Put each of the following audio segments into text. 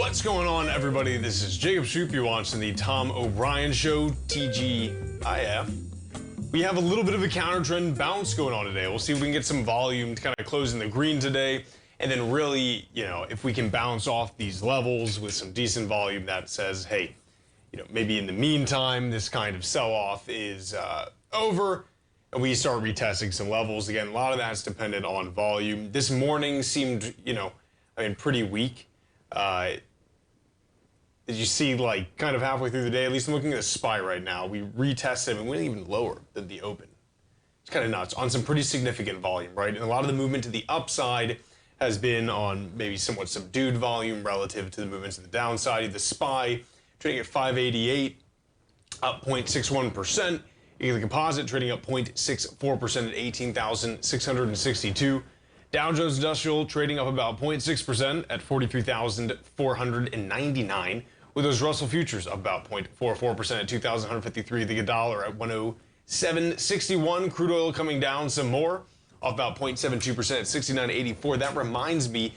What's going on, everybody? This is Jacob Shoup. You're watching the Tom O'Brien Show, TGIF. We have a little bit of a counter trend bounce going on today. We'll see if we can get some volume to kind of close in the green today. And then really, if we can bounce off these levels with some decent volume that says, hey, maybe in the meantime, this kind of sell-off is over and we start retesting some levels. Again, a lot of that's dependent on volume. This morning seemed, pretty weak. Did you see, kind of halfway through the day, at least I'm looking at the SPY right now, we retested and we went even lower than the open. It's kind of nuts on some pretty significant volume, right? And a lot of the movement to the upside has been on maybe somewhat subdued volume relative to the movement to the downside. The SPY trading at 588, up 0.61%. The composite trading up 0.64% at 18,662. Dow Jones Industrial trading up about 0.6% at 43,499. With those Russell futures up about 0.44% at 2,153. The dollar at 107.61. Crude oil coming down some more, off about 0.72% at 69.84. That reminds me,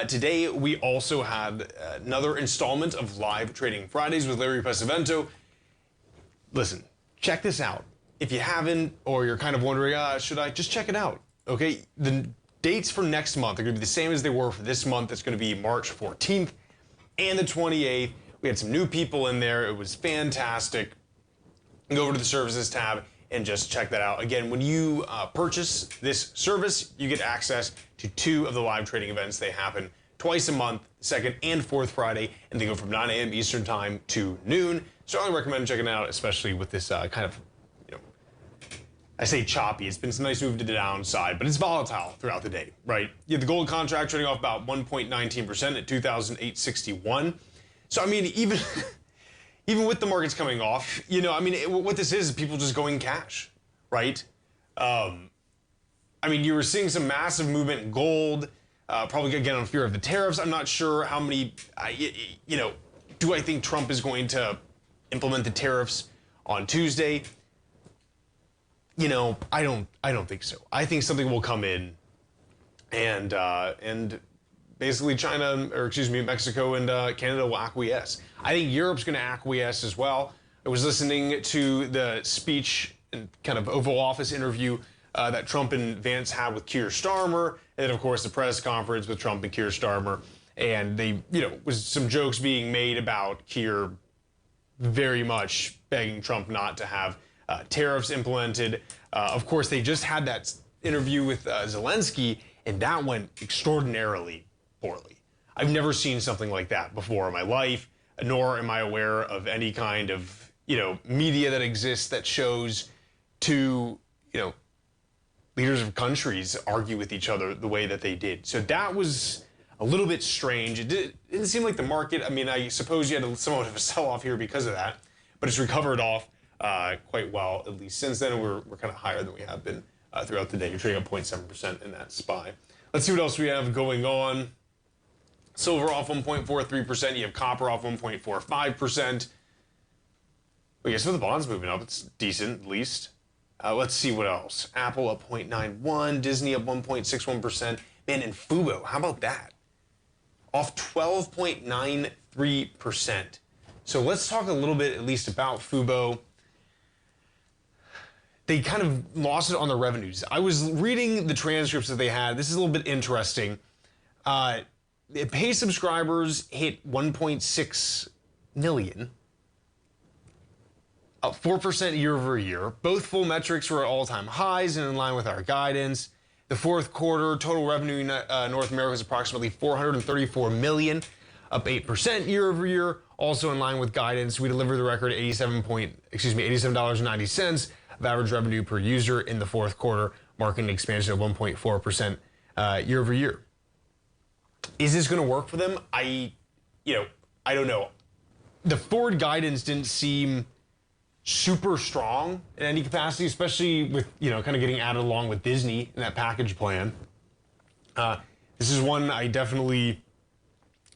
today we also had another installment of Live Trading Fridays with Larry Pesavento. Listen, check this out. If you haven't, or you're kind of wondering, should I just check it out? Okay, the dates for next month are going to be the same as they were for this month. It's going to be March 14th and the 28th. We had some new people in there. It was fantastic. Go over to the services tab and just check that out. Again, when you purchase this service, you get access to 2 of the live trading events. They happen twice a month, second and fourth Friday, and they go from 9 a.m. Eastern time to noon. So I recommend checking it out, especially with this kind of, I say choppy. It's been some nice move to the downside, but it's volatile throughout the day, right? You have the gold contract trading off about 1.19% at 2,861. So, even with the markets coming off, what this is people just going cash, right? You were seeing some massive movement in gold, probably again on fear of the tariffs. I'm not sure how many, do I think Trump is going to implement the tariffs on Tuesday? I don't think so. I think something will come in and basically Mexico and Canada will acquiesce. I think Europe's going to acquiesce as well. I was listening to the speech and kind of Oval Office interview that Trump and Vance had with Keir Starmer, and then of course the press conference with Trump and Keir Starmer, and they, was some jokes being made about Keir very much begging Trump not to have tariffs implemented. Of course, they just had that interview with Zelensky, and that went extraordinarily poorly. I've never seen something like that before in my life, nor am I aware of any kind of, media that exists that shows two, leaders of countries argue with each other the way that they did. So that was a little bit strange. It didn't seem like the market, I suppose you had somewhat of a sell-off here because of that, but it's recovered off quite well, at least since then. We're kind of higher than we have been throughout the day. You're trading up 0.7% in that SPY. Let's see what else we have going on. Silver off 1.43%. You have copper off 1.45%. I guess with the bonds moving up, it's decent at least. Let's see what else. Apple up 0.91%. Disney up 1.61%. Man, and Fubo, how about that? Off 12.93%. So let's talk a little bit at least about Fubo. They kind of lost it on their revenues. I was reading the transcripts that they had. This is a little bit interesting. Paid subscribers hit 1.6 million, up 4% year over year. Both full metrics were at all-time highs and in line with our guidance. The fourth quarter total revenue in North America is approximately $434 million, up 8% year over year. Also in line with guidance, we delivered the record $87.90 of average revenue per user in the fourth quarter, marking an expansion of 1.4% year over year. Is this going to work for them? I don't know. The forward guidance didn't seem super strong in any capacity, especially with, kind of getting added along with Disney in that package plan. This is one I definitely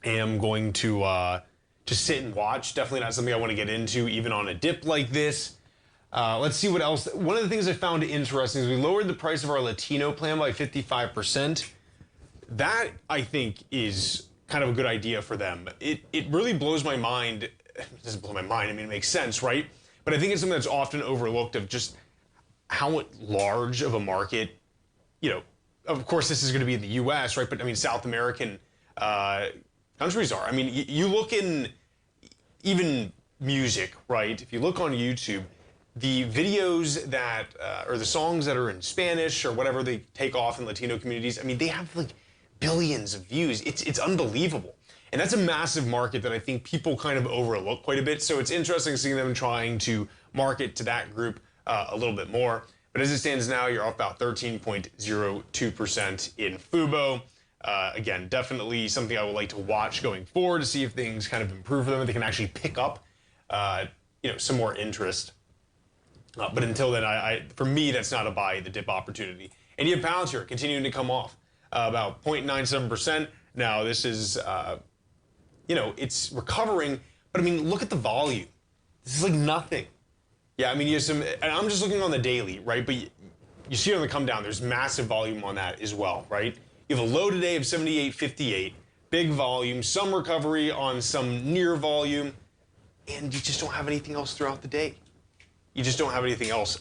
am going to sit and watch. Definitely not something I want to get into, even on a dip like this. Let's see what else. One of the things I found interesting is we lowered the price of our Latino plan by 55%. That, I think, is kind of a good idea for them. It really blows my mind. It doesn't blow my mind. I mean, it makes sense, right? But I think it's something that's often overlooked of just how large of a market, of course this is going to be in the U.S., right? But I mean, South American countries are. I mean, you look in even music, right? If you look on YouTube, the videos that, or the songs that are in Spanish or whatever they take off in Latino communities, I mean, they have like billions of views. It's unbelievable. And that's a massive market that I think people kind of overlook quite a bit. So it's interesting seeing them trying to market to that group a little bit more. But as it stands now, you're up about 13.02% in Fubo. Again, definitely something I would like to watch going forward to see if things kind of improve for them and they can actually pick up, some more interest. But until then, for me, that's not a buy the dip opportunity. And you have Palantir continuing to come off about 0.97%. Now, this is, it's recovering, but I mean, look at the volume. This is like nothing. Yeah, I mean, you have some, and I'm just looking on the daily, right? But you see it on the come down, there's massive volume on that as well, right? You have a low today of 78.58, big volume, some recovery on some near volume, and you just don't have anything else throughout the day. You just don't have anything else.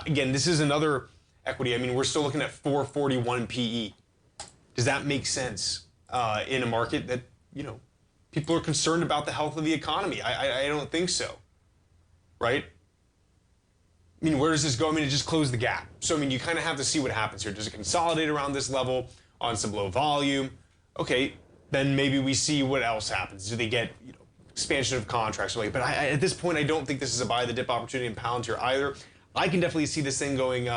Again, this is another equity. I mean, we're still looking at 441 PE. Does that make sense in a market that, people are concerned about the health of the economy? I don't think so, right? I mean, where does this go? I mean, it just closed the gap. So, I mean, you kind of have to see what happens here. Does it consolidate around this level on some low volume? Okay, then maybe we see what else happens. Do they get, expansion of contracts? But at this point, I don't think this is a buy the dip opportunity in Palantir either. I can definitely see this thing going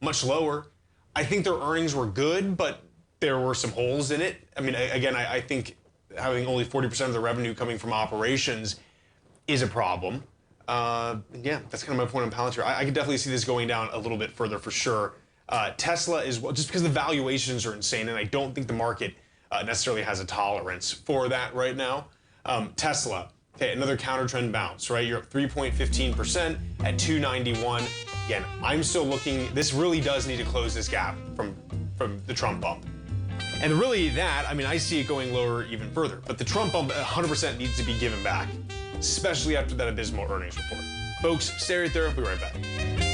much lower. I think their earnings were good, but there were some holes in it. I mean, again, I think having only 40% of the revenue coming from operations is a problem. Yeah, that's kind of my point on Palantir. I can definitely see this going down a little bit further for sure. Tesla is, well, just because the valuations are insane, and I don't think the market necessarily has a tolerance for that right now. Tesla, okay, another counter trend bounce, right? You're up 3.15% at 291. Again, I'm still looking, this really does need to close this gap from the Trump bump. And really I see it going lower even further. But the Trump bump 100% needs to be given back, especially after that abysmal earnings report. Folks, stay right there. We'll be right back.